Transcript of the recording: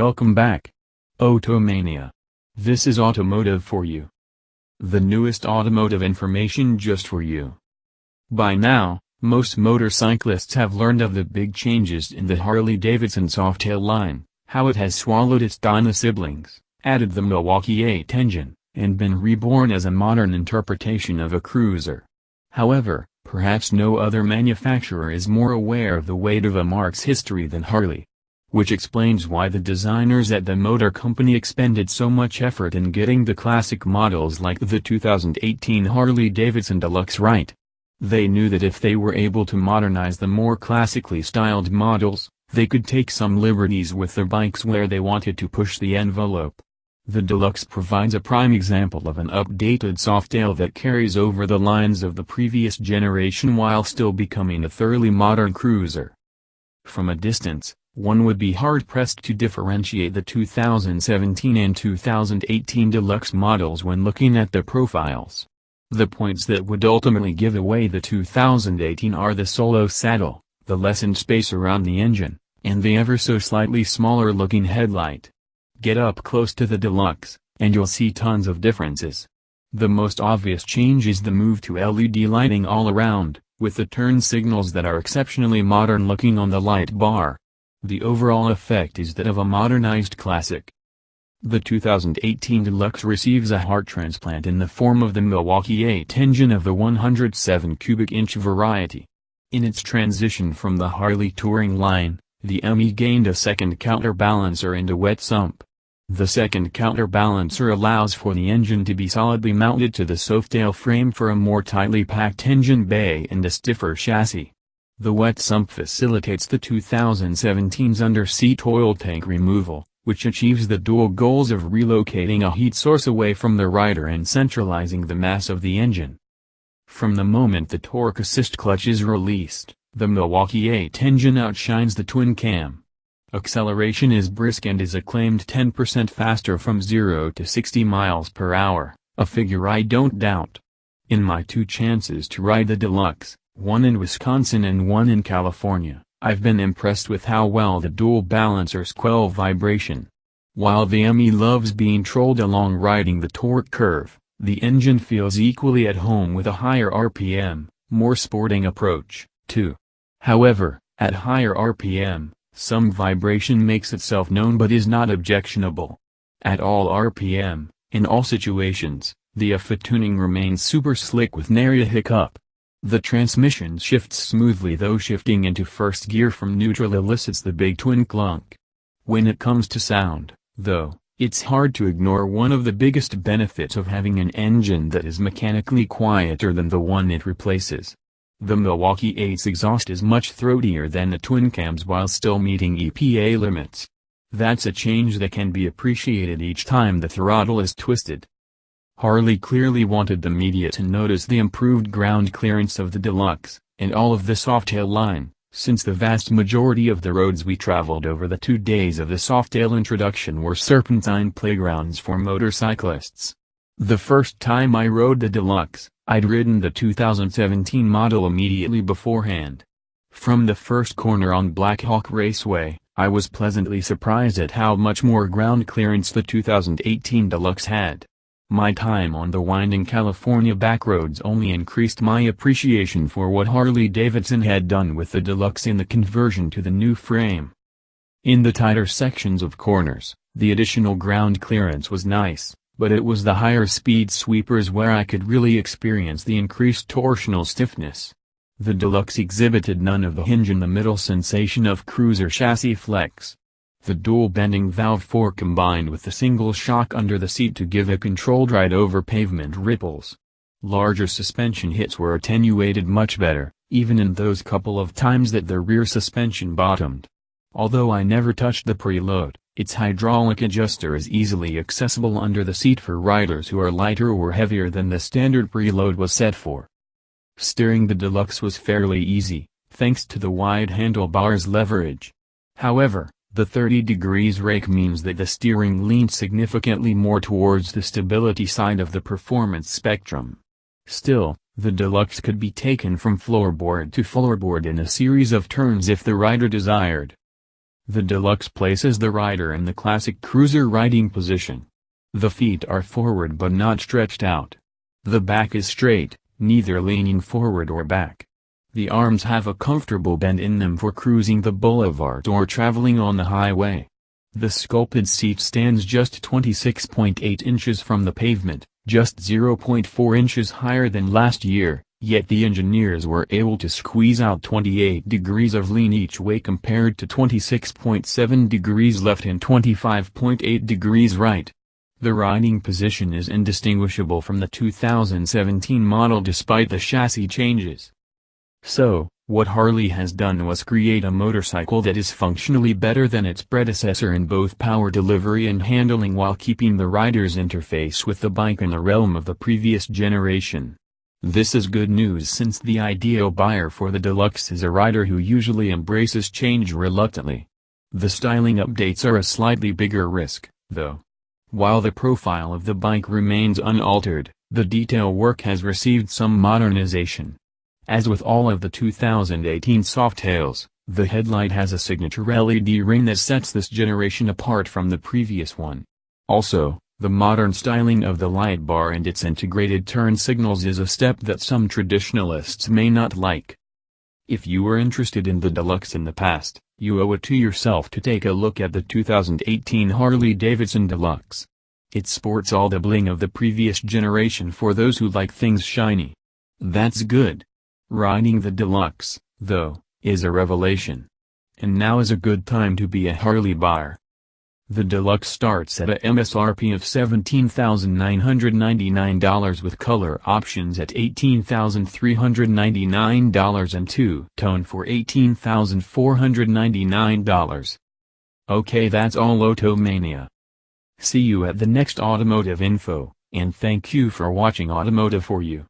Welcome back, Automania. This is automotive for you. The newest automotive information just for you. By now, most motorcyclists have learned of the big changes in the Harley-Davidson Softail line, how it has swallowed its Dyna siblings, added the Milwaukee Eight Engine, and been reborn as a modern interpretation of a cruiser. However, perhaps no other manufacturer is more aware of the weight of a marque's history than Harley. Which explains why the designers at the motor company expended so much effort in getting the classic models like the 2018 Harley-Davidson Deluxe right. They knew that if they were able to modernize the more classically styled models, they could take some liberties with their bikes where they wanted to push the envelope. The Deluxe provides a prime example of an updated Softail that carries over the lines of the previous generation while still becoming a thoroughly modern cruiser. From a distance, one would be hard-pressed to differentiate the 2017 and 2018 Deluxe models when looking at the profiles. The points that would ultimately give away the 2018 are the solo saddle, the lessened space around the engine, and the ever so slightly smaller looking headlight. Get up close to the Deluxe, and you'll see tons of differences. The most obvious change is the move to LED lighting all around, with the turn signals that are exceptionally modern looking on the light bar. The overall effect is that of a modernized classic. The 2018 Deluxe receives a heart transplant in the form of the Milwaukee Eight Engine of the 107 cubic inch variety. In its transition from the Harley Touring line, the ME gained a second counterbalancer and a wet sump. The second counterbalancer allows for the engine to be solidly mounted to the Softail frame for a more tightly packed engine bay and a stiffer chassis. The wet sump facilitates the 2017's under-seat oil tank removal, which achieves the dual goals of relocating a heat source away from the rider and centralizing the mass of the engine. From the moment the torque assist clutch is released, the Milwaukee Eight Engine outshines the twin cam. Acceleration is brisk and is acclaimed 10% faster from 0 to 60 miles per hour, a figure I don't doubt. In my two chances to ride the Deluxe, one in Wisconsin and one in California, I've been impressed with how well the dual balancers quell vibration. While the ME loves being trolled along riding the torque curve, the engine feels equally at home with a higher RPM, more sporting approach, too. However, at higher RPM, some vibration makes itself known but is not objectionable. At all RPM, in all situations, the FA tuning remains super slick with nary a hiccup. The transmission shifts smoothly though shifting into first gear from neutral elicits the big twin clunk. When it comes to sound, though, it's hard to ignore one of the biggest benefits of having an engine that is mechanically quieter than the one it replaces. The Milwaukee 8's exhaust is much throatier than the twin cams while still meeting EPA limits. That's a change that can be appreciated each time the throttle is twisted. Harley clearly wanted the media to notice the improved ground clearance of the Deluxe, and all of the Softail line, since the vast majority of the roads we traveled over the 2 days of the Softail introduction were serpentine playgrounds for motorcyclists. The first time I rode the Deluxe, I'd ridden the 2017 model immediately beforehand. From the first corner on Black Hawk Raceway, I was pleasantly surprised at how much more ground clearance the 2018 Deluxe had. My time on the winding California backroads only increased my appreciation for what Harley-Davidson had done with the Deluxe in the conversion to the new frame. In the tighter sections of corners, the additional ground clearance was nice, but it was the higher speed sweepers where I could really experience the increased torsional stiffness. The Deluxe exhibited none of the hinge-in-the-middle sensation of cruiser chassis flex. The dual bending valve fork combined with the single shock under the seat to give a controlled ride over pavement ripples. Larger suspension hits were attenuated much better, even in those couple of times that the rear suspension bottomed. Although I never touched the preload, its hydraulic adjuster is easily accessible under the seat for riders who are lighter or heavier than the standard preload was set for. Steering the Deluxe was fairly easy, thanks to the wide handlebars leverage. However, the 30 degrees rake means that the steering leaned significantly more towards the stability side of the performance spectrum. Still, the Deluxe could be taken from floorboard to floorboard in a series of turns if the rider desired. The Deluxe places the rider in the classic cruiser riding position. The feet are forward but not stretched out. The back is straight, neither leaning forward or back. The arms have a comfortable bend in them for cruising the boulevard or traveling on the highway. The sculpted seat stands just 26.8 inches from the pavement, just 0.4 inches higher than last year, yet the engineers were able to squeeze out 28 degrees of lean each way compared to 26.7 degrees left and 25.8 degrees right. The riding position is indistinguishable from the 2017 model despite the chassis changes. So, what Harley has done was create a motorcycle that is functionally better than its predecessor in both power delivery and handling while keeping the rider's interface with the bike in the realm of the previous generation. This is good news since the ideal buyer for the Deluxe is a rider who usually embraces change reluctantly. The styling updates are a slightly bigger risk, though. While the profile of the bike remains unaltered, the detail work has received some modernization. As with all of the 2018 Softails, the headlight has a signature LED ring that sets this generation apart from the previous one. Also, the modern styling of the light bar and its integrated turn signals is a step that some traditionalists may not like. If you were interested in the Deluxe in the past, you owe it to yourself to take a look at the 2018 Harley-Davidson Deluxe. It sports all the bling of the previous generation for those who like things shiny. That's good. Riding the Deluxe, though, is a revelation. And now is a good time to be a Harley buyer. The Deluxe starts at a MSRP of $17,999 with color options at $18,399 and two-tone for $18,499. Okay, that's all Automania. See you at the next automotive info, and thank you for watching Automotive for You.